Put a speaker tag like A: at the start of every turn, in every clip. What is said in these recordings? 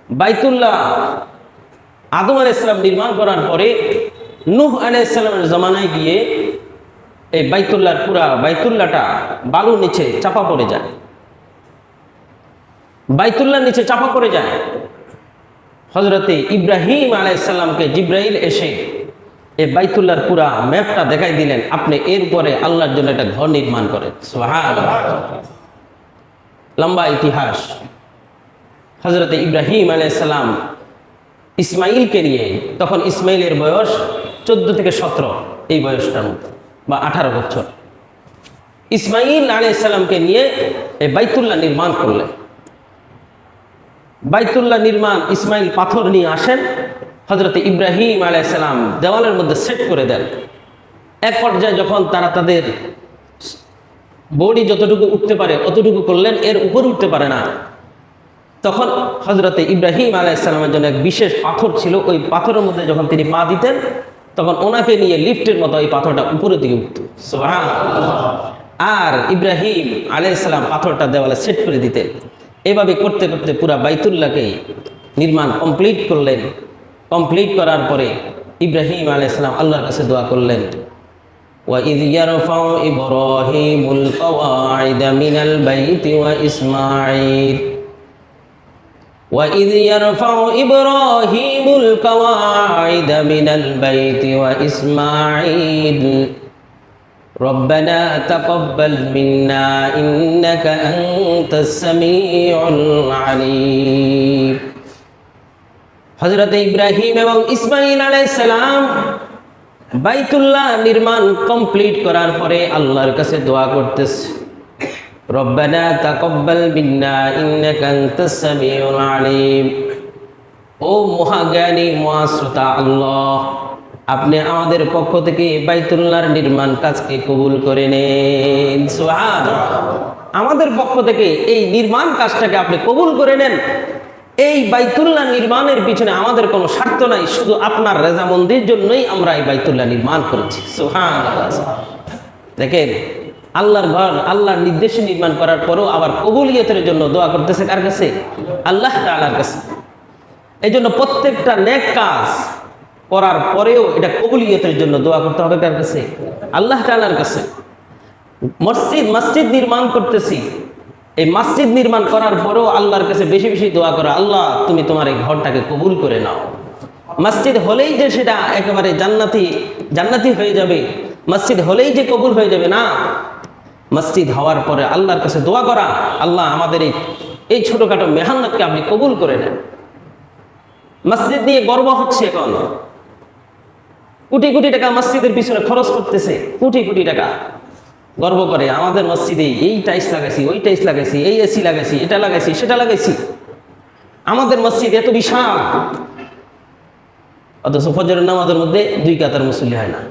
A: বাইতুল্লাহ আদম আলাইহিস সালাম নির্মাণ করার পরে নূহ আলাইহিস সালামের জামানায় গিয়ে এই বাইতুল্লাহটা বালুর নিচে চাপা পড়ে যায়। বাইতুল্লাহ নিচে চাপা পড়ে যায়। হযরতে ইব্রাহিম আলাইহিস সালামকে জিবরাইল এসে এই বাইতুল্লাহর পুরা ম্যাপটা দেখাই দিলেন, আপনি এর উপরে আল্লাহর জন্য একটা ঘর নির্মাণ করেন। সুবহানাল্লাহ। লম্বা ইতিহাস। হযরতে ইব্রাহিম আলাইহিস সালাম ইসমাইলকে নিয়ে, তখন ইসমাইলের বয়স 14 থেকে 17 এই বয়সটার মতো, বা 18 বছর। ইসমাইল আলাইহিস সালামকে নিয়ে এই বাইতুল্লাহ নির্মাণ করলেন। বাইতুল্লাহ নির্মাণ, ইসমাইল পাথর নিয়ে আসেন, হযরতে ইব্রাহিম আলাইহিস সালাম দেওয়ালের মধ্যে সেট করে দেন। এক পর্যায়ে যখন তারা তাদের বডি যতটুকু উঠতে পারে অতটুকু করলেন, এর উপর উঠতে পারে না, তখন হযরতে ইব্রাহিম আলাইহিস সালামের জন্য এক বিশেষ পাথর ছিল, ওই পাথরের মধ্যে যখন তিনি পা দিতেন তখন ওনাকে নিয়ে লিফটের মতো ওই পাথরটা উপরের দিকে উঠত। সুবহানাল্লাহ। আর ইব্রাহিম আলাইহিস সালাম পাথরটা দেওয়ালে সেট করে দিতেন। এভাবে করতে করতে পুরা বাইতুল্লাহকে নির্মাণ কমপ্লিট করলেন। কমপ্লিট করার পরে ইব্রাহিম আলাইহিস সালাম আল্লাহর কাছে দোয়া করলেন, وَإِذْ يَرْفَعُ إِبْرَاهِيمُ الْقَوَاعِدَ مِنَ الْبَيْتِ وَإِسْمَاعِيلُ وَإِذْ يَرْفَعُ إِبْرَاهِيمُ الْقَوَاعِدَ مِنَ الْبَيْتِ وَإِسْمَاعِيلُ رَبَّنَا تَقَبَّلْ مِنَّا إِنَّكَ أَنْتَ السَّمِيعُ الْعَلِيمُ। হযরত ইব্রাহিম এবং ইসমাইল আলাইহিস সালাম বাইতুল্লাহ নির্মাণ কমপ্লিট করার পরে আল্লাহর কাছে দোয়া করতেছে, রব্বানা তাকাব্বাল মিন্না ইন্নাকা আনতাস সামিউল আলিম। ও মহাজ্ঞানী মহাশ্রোতা আল্লাহ, আপনি আমাদের পক্ষ থেকে বাইতুল্লাহর নির্মাণ কাজকে কবুল করে নেন। সুবহানাল্লাহ। আমাদের পক্ষ থেকে এই নির্মাণ কাজটাকে আপনি কবুল করে নেন। এই বাইতুল্লাহ নির্মাণের পিছনে আমাদের কোনো স্বার্থ নাই, শুধু আপনার রেজামন্দির জন্যই আমরা এই বাইতুল্লাহ নির্মাণ করেছি। সুবহানাল্লাহ। দেখেন, আল্লাহর ঘর আল্লাহর নির্দেশে নির্মাণ করার পরেও আবার কবুলিয়তের জন্য দোয়া করতেছে কার কাছে? আল্লাহ তাআলার কাছে। এই জন্য প্রত্যেকটা নেক কাজ করার পরেও এটা কবুলিয়তের জন্য দোয়া করতে হবে কার কাছে? আল্লাহ তাআলার কাছে। মসজিদ নির্মাণ করতেছি, এই মসজিদ নির্মাণ করার পরেও আল্লাহর কাছে বেশি বেশি দোয়া করা, আল্লাহ তুমি তোমার এই ঘরটাকে কবুল করে নাও। মসজিদ হলেই যে সেটা একেবারে জান্নাতি হয়ে যাবে, মসজিদ হলেই যে কবুল হয়ে যাবে না। মসজিদ হওয়ার পরে আল্লাহর কাছে দোয়া করা, আল্লাহ আমাদের এই ছোটখাটো মেহনতকে আপনি কবুল করে নেন। মসজিদ নিয়ে গর্ব হচ্ছে, এখন কোটি কোটি টাকা মসজিদের পিছনে খরচ করতেছে, কোটি কোটি টাকা। গর্ব করে আমাদের মসজিদে এই টাইলস লাগাইছি, ওই টাইলস লাগাইছি, এই এসি লাগাইছি, এটা লাগাইছি, সেটা লাগাইছি, আমাদের মসজিদ এত বিশাল। অথচ ফজরের নামাজের মধ্যে 2 কাতার মুসল্লি হয় না।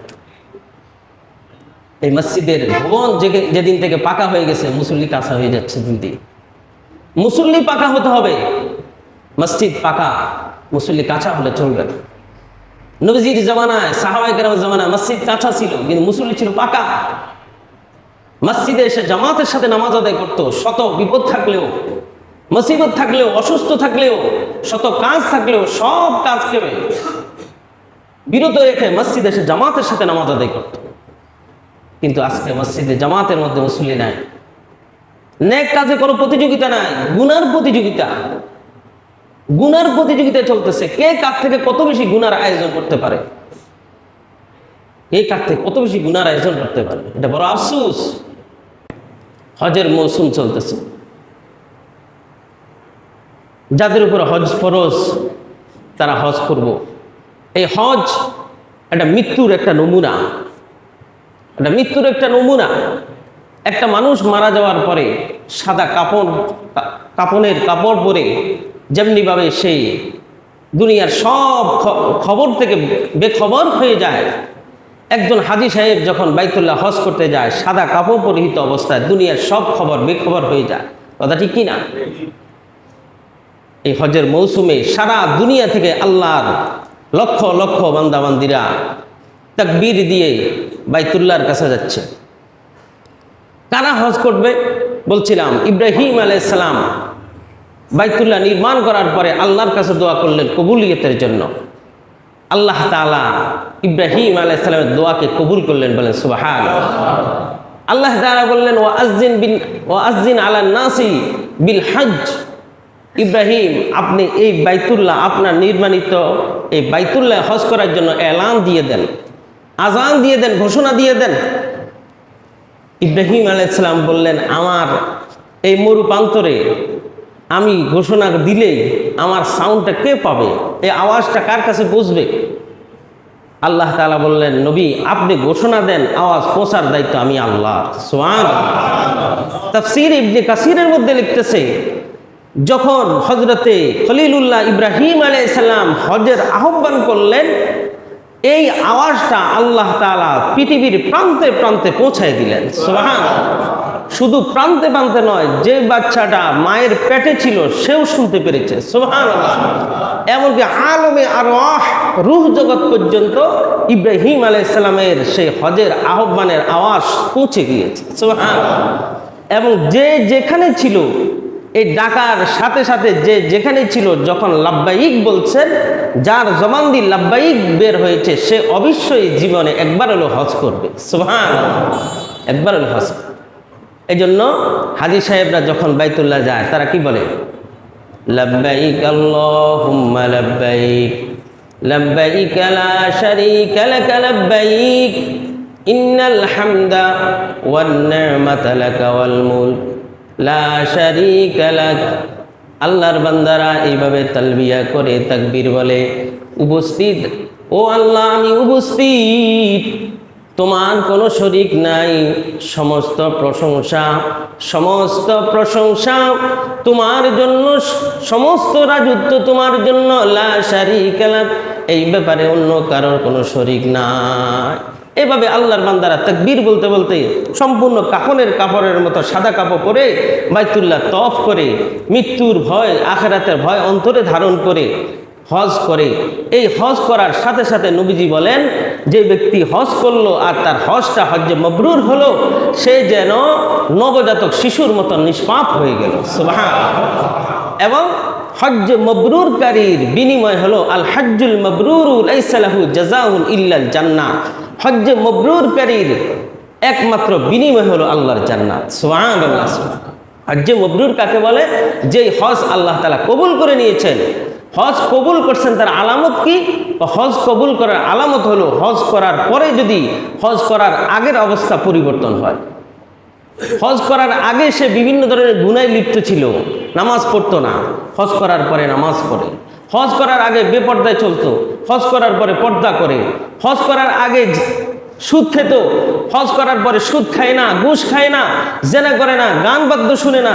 A: এই মসজিদের ভবন যেদিন থেকে পাকা হয়ে গেছে, মুসল্লি কাঁচা হয়ে যাচ্ছে দিন দিন। মুসল্লি পাকা হতে হবে, মসজিদ পাকা, মুসল্লি কাঁচা হলে চলবে না। নবীজির জামানায়, সাহাবায়ে কেরামের জামানায় মসজিদ কাঁচা ছিল, কিন্তু মুসল্লি ছিল পাকা। মসজিদে এসে জামাতের সাথে নামাজ আদায় করতো, শত বিপদ থাকলেও, মুসিবত থাকলেও, অসুস্থ থাকলেও, শত কাজ থাকলেও সব কাজকে বিরত রেখে মসজিদে এসে জামাতের সাথে নামাজ আদায় করত। কিন্তু আজকে মসজিদে জামাতের মধ্যে মুসল্লি নাই, নেক কাজে কোনো প্রতিযোগিতা নাই, গুনার প্রতিযোগিতা চলতেছে। কে কার থেকে কত বেশি গুনার আয়োজন করতে পারে, কে কার থেকে কত বেশি গুনার আয়োজন করতে পারে, এটা বড় আফসোস। হজের মৌসুম চলতেছে, যাদের উপর হজ ফরজ তারা হজ করব। এই হজ একটা মৃত্যুর একটা নমুনা, একটা মানুষ মারা যাওয়ার পরে সাদা কাপড়ের কাপড় পরে যেমনিভাবে সেই দুনিয়ার সব খবর থেকে বেখবর হয়ে যায়, একজন হাজী সাহেব যখন বাইতুল্লাহ হজ করতে যায় সাদা কাপড় পরিহিত অবস্থায় দুনিয়ার সব খবর বেখবর হয়ে যায়। কথা ঠিক কি না? এই হজের মৌসুমে সারা দুনিয়া থেকে আল্লাহর লক্ষ লক্ষ বান্দাবান্দিরা তাকবীর দিয়ে বাইতুল্লাহর কাছে যাচ্ছে। কারা হজ করবে? বলছিলাম ইব্রাহিম আলাইহিস সালাম বাইতুল্লাহ নির্মাণ করার পরে আল্লাহর কাছে দোয়া করলেন কবুলিয়তের জন্য। আল্লাহ তাআলা ইব্রাহিম আলাইহিস সালামের দোয়াকে কবুল করলেন, বলেন সুবহানাল্লাহ। আল্লাহ তাআলা বললেন ওয়াজ্জিন আলান নাসি বিল হজ, ইব্রাহিম আপনি এই বাইতুল্লাহ আপনার নির্মাণিত এই বাইতুল্লাহ হজ করার জন্য এলান দিয়ে দেন, আজান দিয়ে দেন, ঘোষণা দিয়ে দেন। ইব্রাহিম আলাইহিস সালাম বললেন আমার এই মরু প্রান্তরে আমি ঘোষণা দিলেই আমার সাউন্ডটা কে পাবে, এই আওয়াজটা কার কাছে পৌঁছবে? আল্লাহ তাআলা বললেন নবী আপনি ঘোষণা দেন, আওয়াজ পৌঁছার দায়িত্ব আমি আল্লাহ। সুবহানাল্লাহ। তাফসীর ইবনে কাসিরের মধ্যে লিখতেছে যখন হযরতে খলিলুল্লাহ ইব্রাহিম আলাইহিস সালাম হজের আহ্বান করলেন, এই আওয়াজটা আল্লাহ তাআলা পৃথিবীর প্রান্তে প্রান্তে পৌঁছায় দিলেন। সুবহানাল্লাহ। শুধু প্রান্তে প্রান্তে নয়, যে বাচ্চাটা মায়ের পেটে ছিল সেও শুনতে পেরেছে। সুবহানাল্লাহ। এমনকি আলমে আরওয়াহ রূহ জগৎ পর্যন্ত ইব্রাহিম আলাইহিস সালামের সেই হজের আহ্বানের আওয়াজ পৌঁছে গিয়েছে। সুবহানাল্লাহ। এবং যে যেখানে ছিল এই ডাকার সাথে সাথে যে যেখানে ছিল যখন লাব্বাইক বলছেন, যার জবান দিয়ে লাব্বাইক বের হয়েছে সে অবশ্যই জীবনে একবার হলো হজ করবে। সুবহানাল্লাহ। একবার হলো হজ। এই জন্য হাজী সাহেবরা যখন বাইতুল্লাহ যায় তারা কি বলে? লাব্বাইক আল্লাহুম্মা লাব্বাইক লাব্বাইক লা শারীকা লাক লাব্বাইক ইন্নাল হামদা ওয়ান নি'মাতা লাক ওয়াল মুলক লা শারীকা লাক। আল্লাহর বান্দারা এইভাবে তালবিয়া করে তাকবীর বলে, উপস্থিত ও আল্লাহ আমি উপস্থিত, তোমার কোনো শরীক নাই, সমস্ত প্রশংসা তোমার জন্য, সমস্ত রাজত্ব তোমার জন্য, লা শারীকা লাক, এই ব্যাপারে অন্য কারোর কোনো শরীক নাই। এভাবে আল্লাহর বান্দারা তাকবীর বলতে বলতে সম্পূর্ণ কাফনের কাপড়ের মতো সাদা কাপড় পরে বাইতুল্লাহ তওয়াফ করে মৃত্যুর ভয় আখিরাতের ভয় অন্তরে ধারণ করে হজ করে। এই হজ করার সাথে সাথে নবীজি বলেন যে ব্যক্তি হজ করলো আর তার হজটা হজ্জে মবরুর হলো, সে যেন নবজাতক শিশুর মতো নিষ্পাপ হয়ে গেল। সুবহানাল্লাহ। এবং হজ্জে মবরুরকারীর বিনিময় হলো আল হজ্জুল মবরুরু লাইসা লাহু জাযাউন ইল্লাল জান্নাহ। হজ্জে মবরুরকারীর একমাত্র বিনিময় হলো আল্লাহর জান্নাত। সুবহানাল্লাহ। হজ্জে মবরুর কাকে বলে? যেই হজ আল্লাহ তাআলা কবুল করে নিয়েছেন, হজ কবুল করছেন, তার আলামত কি? হজ কবুল করার আলামত হলো হজ করার পরে যদি হজ করার আগের অবস্থা পরিবর্তন হয়। হজ করার আগে সে বিভিন্ন ধরনের গুনায় লিপ্ত ছিল, নামাজ পড়তো না, হজ করার পরে নামাজ পড়ে। হজ করার আগে বেপর্দায় চলতো, হজ করার পরে পর্দা করে। হজ করার আগে সুদ খেত, হজ করার পরে সুদ খায় না, ঘুষ খায় না, জেনা করে না, গান বাদ্য শুনে না।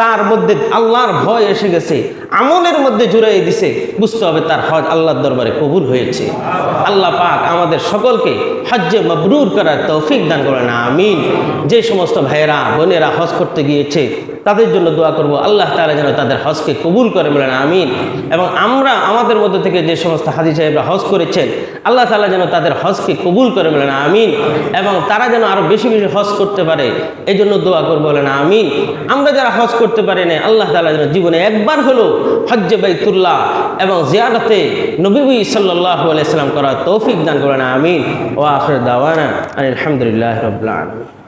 A: তার মধ্যে আল্লাহর ভয় এসে গেছে, আমলের মধ্যে জুড়াই দিছে, বুঝতে হবে তার হজ আল্লাহর দরবারে কবুল হয়েছে। আল্লাহ পাক আমাদের সকলকে হজ্জে মবরুর করার তৌফিক দান করেন, আমিন। যে সমস্ত ভাইয়েরা বোনেরা হজ করতে গিয়েছে তাদের জন্য দোয়া করব, আল্লাহ তাআলা যেন তাদের হজকে কবুল করে, বলেন আমিন। এবং আমরা আমাদের মধ্যে থেকে যে সমস্ত হাজী সাহেবরা হজ করেছেন আল্লাহ তাআলা যেন তাদের হজকে কবুল করে, বলেন আমিন। এবং তারা যেন আরো বেশি বেশি হজ করতে পারে এই জন্য দোয়া করবো, বলেন আমিন। আমরা যারা হজ করতে পারি না আল্লাহ তাআলা যেন জীবনে একবার হলো হজ্জে বাইতুল্লাহ এবং জিয়ারতে নবী সাল্লাল্লাহু আলাইহি সাল্লাম করার তৌফিক দান করেন, আমিন। ওয়া আখির দাওয়ানা আলহামদুলিল্লাহি রাব্বিল আলামিন।